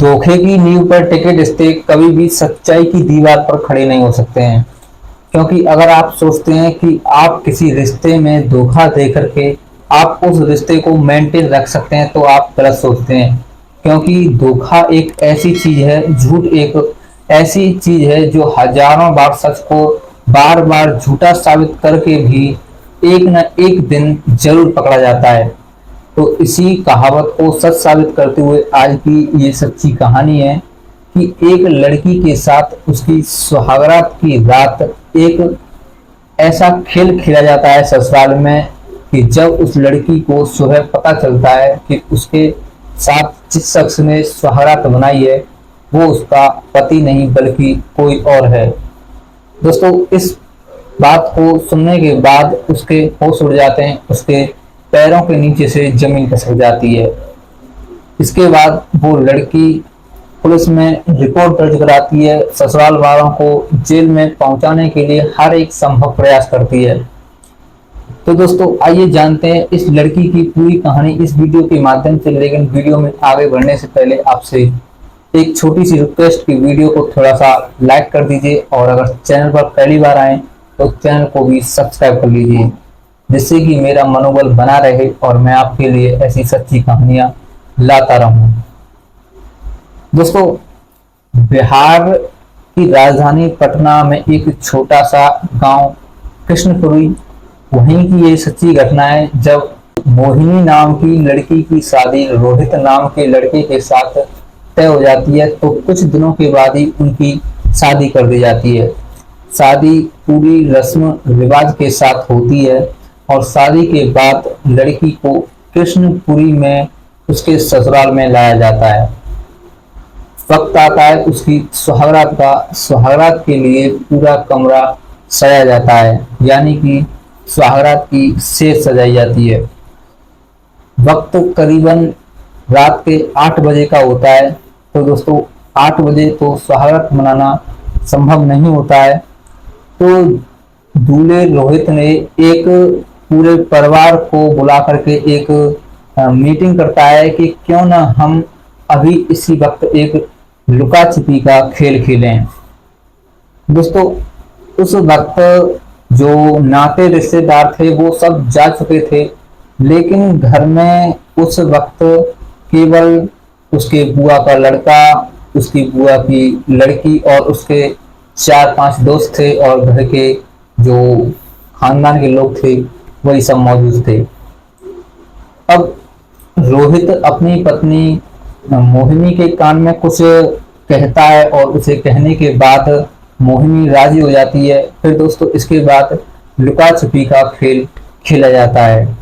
धोखे की नींव पर टिके रिश्ते कभी भी सच्चाई की दीवार पर खड़े नहीं हो सकते हैं। क्योंकि अगर आप सोचते हैं कि आप किसी रिश्ते में धोखा दे करके आप उस रिश्ते को मेंटेन रख सकते हैं, तो आप गलत सोचते हैं। क्योंकि धोखा एक ऐसी चीज है, झूठ एक ऐसी चीज है जो हजारों बार सच को बार बार झूठा साबित करके भी एक न एक दिन जरूर पकड़ा जाता है। तो इसी कहावत को सच साबित करते हुए आज की ये सच्ची कहानी है कि एक लड़की के साथ उसकी सुहागरात की रात एक ऐसा खेल खेला जाता है ससुराल में कि जब उस लड़की को सुबह पता चलता है कि उसके साथ जिस शख्स ने सुहागरात बनाई है वो उसका पति नहीं बल्कि कोई और है। दोस्तों, इस बात को सुनने के बाद उसके होश उड़ जाते हैं, उसके पैरों के नीचे से जमीन खिसक जाती है। इसके बाद वो लड़की पुलिस में रिपोर्ट दर्ज कराती है, ससुराल वालों को जेल में पहुंचाने के लिए हर एक संभव प्रयास करती है। तो दोस्तों, आइए जानते हैं इस लड़की की पूरी कहानी इस वीडियो के माध्यम से। लेकिन वीडियो में आगे बढ़ने से पहले आपसे एक छोटी सी रिक्वेस्ट की वीडियो को थोड़ा सा लाइक कर दीजिए और अगर चैनल पर पहली बार आए तो चैनल को भी सब्सक्राइब कर लीजिए, जिससे कि मेरा मनोबल बना रहे और मैं आपके लिए ऐसी सच्ची कहानियां लाता रहूं। दोस्तों, बिहार की राजधानी पटना में एक छोटा सा गांव कृष्णपुरी, वहीं की ये सच्ची घटना है जब मोहिनी नाम की लड़की की शादी रोहित नाम के लड़के के साथ तय हो जाती है। तो कुछ दिनों के बाद ही उनकी शादी कर दी जाती है। शादी पूरी रस्म रिवाज के साथ होती है और शादी के बाद लड़की को कृष्णपुरी में उसके ससुराल में लाया जाता है। वक्त आता है उसकी सुहागरात का। सुहागरात के लिए पूरा कमरा सजाया जाता है, यानी कि सुहागरात की सेज सजाई जाती है। वक्त करीबन रात के 8 बजे का होता है। तो दोस्तों, 8 बजे तो सुहागरात मनाना संभव नहीं होता है। तो दूल्हे रोहित ने एक पूरे परिवार को बुला करके एक मीटिंग करता है कि क्यों ना हम अभी इसी वक्त एक लुका छिपी का खेल खेलें। दोस्तों, उस वक्त जो नाते रिश्तेदार थे वो सब जा चुके थे, लेकिन घर में उस वक्त केवल उसके बुआ का लड़का, उसकी बुआ की लड़की और उसके 4-5 दोस्त थे और घर के जो खानदान के लोग थे वही सब मौजूद थे। अब रोहित अपनी पत्नी मोहिनी के कान में कुछ कहता है और उसे कहने के बाद मोहिनी राजी हो जाती है। फिर दोस्तों, इसके बाद लुका छुपी का खेल खेला जाता है।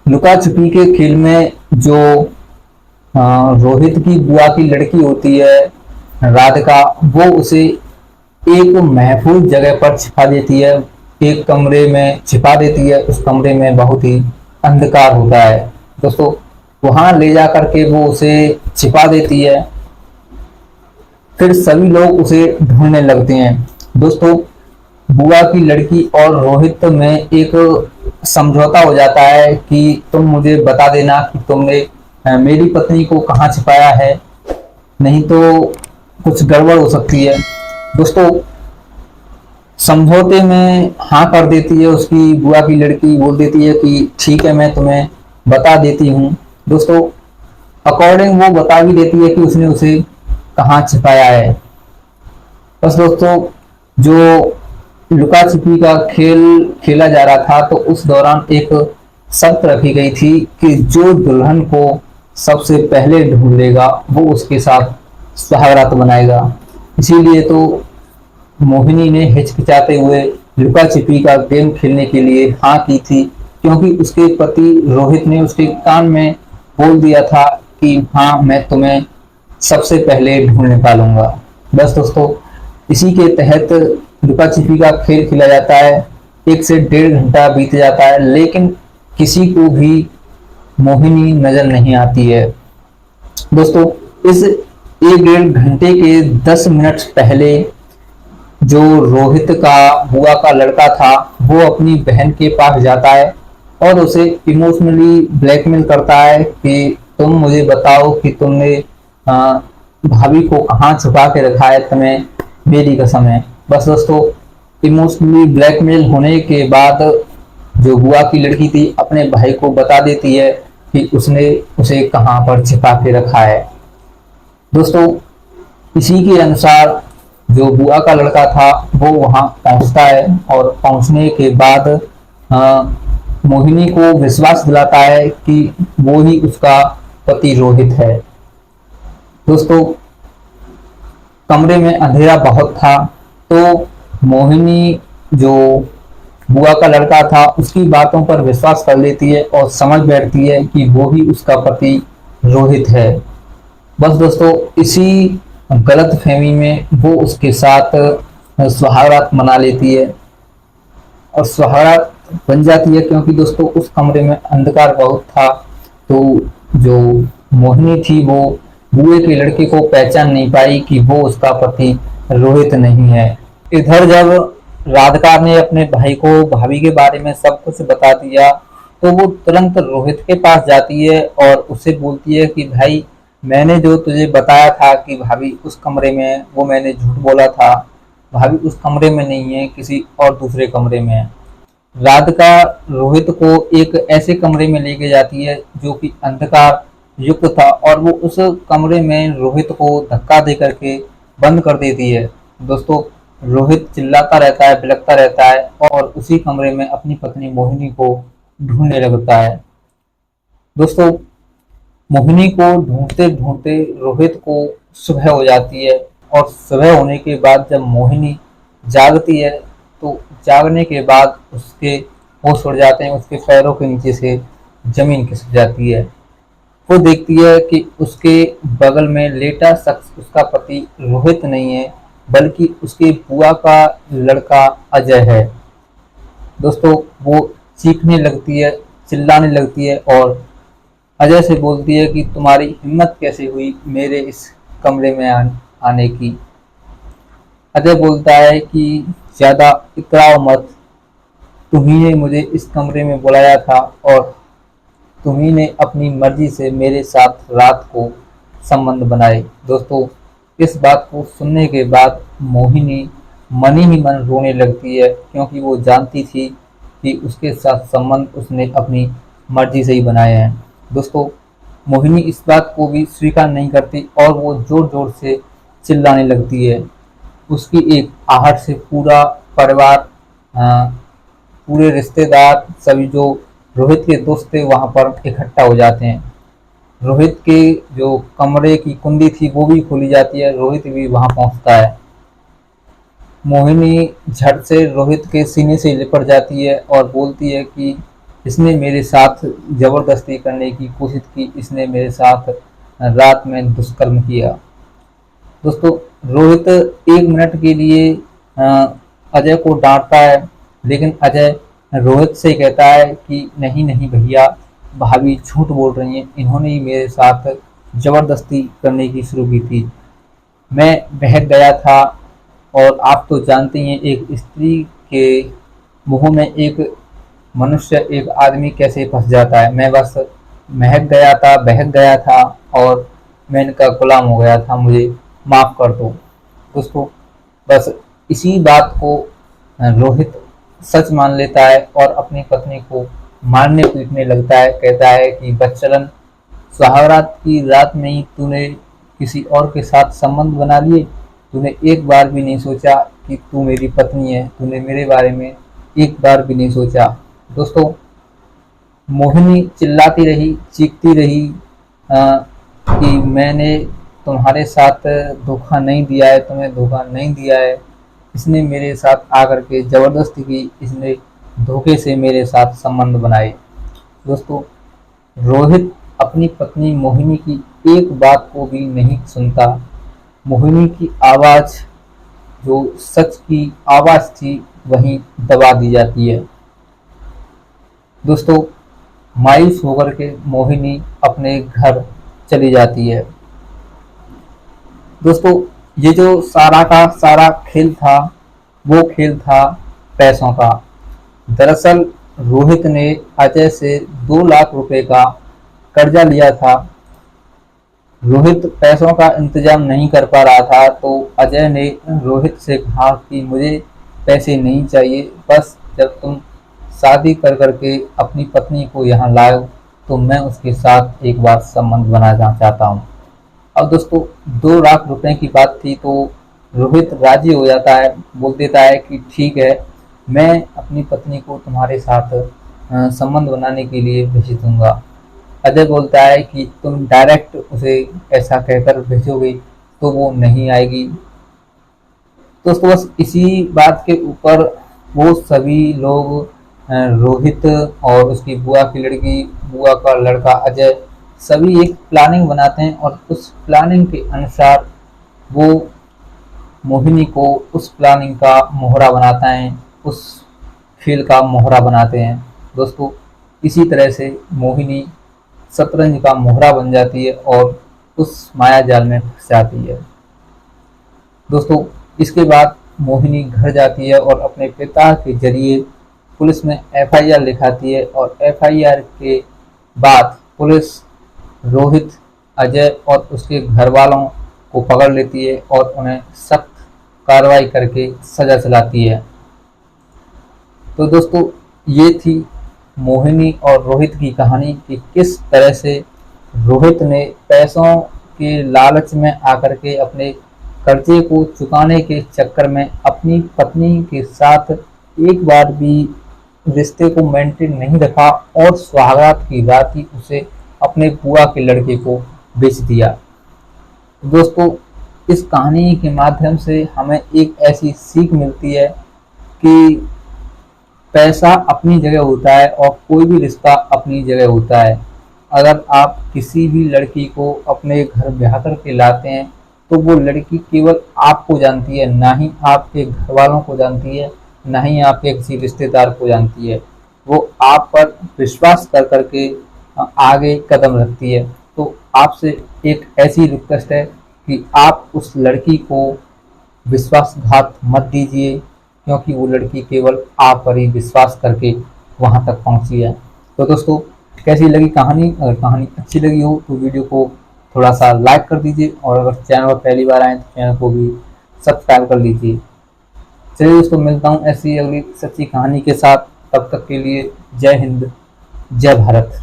लुका छुपी के खेल में जो रोहित की बुआ की लड़की होती है राधिका, वो उसे एक महफूज जगह पर छिपा देती है, एक कमरे में छिपा देती है। उस कमरे में बहुत ही अंधकार होता है। दोस्तों, वहां ले जा करके वो उसे छिपा देती है। फिर सभी लोग उसे ढूंढने लगते हैं। दोस्तों, बुआ की लड़की और रोहित में एक समझौता हो जाता है कि तुम मुझे बता देना कि तुमने मेरी पत्नी को कहाँ छिपाया है, नहीं तो कुछ गड़बड़ हो सकती है। दोस्तों, समझौते में हाँ कर देती है उसकी बुआ की लड़की, बोल देती है कि ठीक है, मैं तुम्हें बता देती हूँ। दोस्तों, अकॉर्डिंग वो बता भी देती है कि उसने उसे कहाँ छिपाया है। बस दोस्तों, जो लुका छिपी का खेल खेला जा रहा था तो उस दौरान एक शर्त रखी गई थी कि जो दुल्हन को सबसे पहले ढूंढ लेगा वो उसके साथ सुहागरात बनाएगा। इसीलिए तो मोहिनी ने हिचकिचाते हुए लुका छिपी का गेम खेलने के लिए हाँ की थी, क्योंकि उसके पति रोहित ने उसके कान में बोल दिया था कि हाँ, मैं तुम्हें सबसे पहले ढूंढ निकालूंगा। बस दोस्तों, इसी के तहत लुका छिपी का खेल खेला जाता है। 1 से 1.5 घंटा बीत जाता है, लेकिन किसी को भी मोहिनी नजर नहीं आती है। दोस्तों, इस 1-1.5 घंटे के 10 मिनट पहले जो रोहित का बुआ का लड़का था वो अपनी बहन के पास जाता है और उसे इमोशनली ब्लैकमेल करता है कि तुम मुझे बताओ कि तुमने भाभी को कहाँ छुपा के रखा है तुम्हें, मेरी कसम है। बस दोस्तों, इमोशनली ब्लैकमेल होने के बाद जो बुआ की लड़की थी अपने भाई को बता देती है कि उसने उसे कहाँ पर छिपा के रखा है। दोस्तों, इसी के अनुसार जो बुआ का लड़का था वो वहां पहुंचता है और पहुंचने के बाद मोहिनी को विश्वास दिलाता है कि वो ही उसका पति रोहित है। दोस्तों, कमरे में अंधेरा बहुत था, तो मोहिनी जो बुआ का लड़का था उसकी बातों पर विश्वास कर लेती है और समझ बैठती है कि वो ही उसका पति रोहित है। बस दोस्तों, इसी गलत फहमी में वो उसके साथ सुहागरात मना लेती है और सुहागरात बन जाती है, क्योंकि दोस्तों उस कमरे में अंधकार बहुत था। तो जो मोहिनी थी वो बुए के लड़के को पहचान नहीं पाई कि वो उसका पति रोहित नहीं है। इधर जब राधिका ने अपने भाई को भाभी के बारे में सब कुछ बता दिया, तो वो तुरंत रोहित के पास जाती है और उसे बोलती है कि भाई, मैंने जो तुझे बताया था कि भाभी उस कमरे में है, वो मैंने झूठ बोला था। भाभी उस कमरे में नहीं है, किसी और दूसरे कमरे में है। राधिका रोहित को एक ऐसे कमरे में लेके जाती है जो कि अंधकार युक्त था, और वो उस कमरे में रोहित को धक्का दे करके बंद कर देती है। दोस्तों, रोहित चिल्लाता रहता है, बिलखता रहता है और उसी कमरे में अपनी पत्नी मोहिनी को ढूंढने लगता है। दोस्तों, मोहिनी को ढूंढते ढूंढते रोहित को सुबह हो जाती है, और सुबह होने के बाद जब मोहिनी जागती है तो जागने के बाद उसके होश उड़ जाते हैं, उसके पैरों के नीचे से जमीन खिसक जाती है। वो देखती है कि उसके बगल में लेटा शख्स उसका पति रोहित नहीं है, बल्कि उसकी बुआ का लड़का अजय है। दोस्तों, वो चीखने लगती है, चिल्लाने लगती है और अजय से बोलती है कि तुम्हारी हिम्मत कैसे हुई मेरे इस कमरे में आने की। अजय बोलता है कि ज्यादा इतराओ मत, तुम्ही ने मुझे इस कमरे में बुलाया था और तुम्ही ने अपनी मर्जी से मेरे साथ रात को संबंध बनाए। दोस्तों, इस बात को सुनने के बाद मोहिनी मन ही मन रोने लगती है, क्योंकि वो जानती थी कि उसके साथ संबंध उसने अपनी मर्जी से ही बनाए हैं। दोस्तों, मोहिनी इस बात को भी स्वीकार नहीं करती और वो जोर जोर से चिल्लाने लगती है। उसकी एक आहट से पूरा परिवार, पूरे रिश्तेदार, सभी जो रोहित के दोस्त थे वहां पर इकट्ठा हो जाते हैं। रोहित के जो कमरे की कुंडी थी वो भी खोली जाती है, रोहित भी वहां पहुंचता है। मोहिनी झट से रोहित के सीने से लिपट जाती है और बोलती है कि इसने मेरे साथ जबरदस्ती करने की कोशिश की, इसने मेरे साथ रात में दुष्कर्म किया। दोस्तों, रोहित 1 मिनट के लिए अजय को डांटता है, लेकिन अजय रोहित से कहता है कि नहीं नहीं भैया, भाभी झूठ बोल रही हैं, इन्होंने ही मेरे साथ जबरदस्ती करने की शुरू की थी। मैं बहक गया था, और आप तो जानते हैं एक स्त्री के मुंह में एक मनुष्य, एक आदमी कैसे फंस जाता है। मैं बस महक गया था, बहक गया था और मैं इनका गुलाम हो गया था, मुझे माफ कर दो। दोस्तों, बस इसी बात को रोहित सच मान लेता है और अपनी पत्नी को मारने पीटने लगता है। कहता है कि बच्चलन, सुहागरात की रात में ही तूने किसी और के साथ संबंध बना लिए, तूने एक बार भी नहीं सोचा कि तू मेरी पत्नी है, तूने मेरे बारे में एक बार भी नहीं सोचा। दोस्तों, मोहिनी चिल्लाती रही, चीखती रही कि मैंने तुम्हारे साथ धोखा नहीं दिया है, तुम्हें धोखा नहीं दिया है, इसने मेरे साथ आकर के जबरदस्ती की, इसने धोखे से मेरे साथ संबंध बनाए। दोस्तों, रोहित अपनी पत्नी मोहिनी की एक बात को भी नहीं सुनता। मोहिनी की आवाज, जो सच की आवाज थी, वहीं दबा दी जाती है। दोस्तों, मायूस होकर के मोहिनी अपने घर चली जाती है। दोस्तों, ये जो सारा का सारा खेल था, वो खेल था पैसों का। दरअसल रोहित ने अजय से 2 लाख रुपए का कर्जा लिया था। रोहित पैसों का इंतजाम नहीं कर पा रहा था, तो अजय ने रोहित से कहा कि मुझे पैसे नहीं चाहिए, बस जब तुम शादी कर करके अपनी पत्नी को यहाँ लाओ तो मैं उसके साथ एक बार संबंध बनाना चाहता हूँ। अब दोस्तों 2 लाख रुपए की बात थी, तो रोहित राजी हो जाता है, बोल देता है कि ठीक है, मैं अपनी पत्नी को तुम्हारे साथ संबंध बनाने के लिए भेज दूंगा। अजय बोलता है कि तुम डायरेक्ट उसे ऐसा कहकर भेजोगे तो वो नहीं आएगी। दोस्तों बस इसी बात के ऊपर वो सभी लोग रोहित और उसकी बुआ की लड़की, बुआ का लड़का अजय, सभी एक प्लानिंग बनाते हैं और उस प्लानिंग के अनुसार वो मोहिनी को उस प्लानिंग का मोहरा बनाता है, उस खेल का मोहरा बनाते हैं। दोस्तों इसी तरह से मोहिनी शतरंज का मोहरा बन जाती है और उस माया जाल में फंस जाती है। दोस्तों इसके बाद मोहिनी घर जाती है और अपने पिता के जरिए पुलिस में एफआईआर लिखाती है और एफआईआर के बाद पुलिस रोहित, अजय और उसके घर वालों को पकड़ लेती है और उन्हें सख्त कार्रवाई करके सजा दिलाती है। तो दोस्तों ये थी मोहिनी और रोहित की कहानी कि किस तरह से रोहित ने पैसों के लालच में आकर के अपने कर्जे को चुकाने के चक्कर में अपनी पत्नी के साथ एक बार भी रिश्ते को मेंटेन नहीं रखा और सुहागरात की रात ही उसे अपने बुआ के लड़के को बेच दिया। दोस्तों इस कहानी के माध्यम से हमें एक ऐसी सीख मिलती है कि पैसा अपनी जगह होता है और कोई भी रिश्ता अपनी जगह होता है। अगर आप किसी भी लड़की को अपने घर ब्याह करके लाते हैं तो वो लड़की केवल आपको जानती है, ना ही आपके घर वालों को जानती है, ना ही आपके किसी रिश्तेदार को जानती है। वो आप पर विश्वास कर करके आगे कदम रखती है। तो आपसे एक ऐसी रिक्वेस्ट है कि आप उस लड़की को विश्वासघात मत दीजिए, क्योंकि वो लड़की केवल आप पर ही विश्वास करके वहां तक पहुंची है। तो दोस्तों कैसी लगी कहानी? अगर कहानी अच्छी लगी हो तो वीडियो को थोड़ा सा लाइक कर दीजिए और अगर चैनल पर पहली बार आए तो चैनल को भी सब्सक्राइब कर लीजिए। चलिए दोस्तों मिलता हूँ ऐसी अगली सच्ची कहानी के साथ। तब तक के लिए जय हिंद, जय भारत।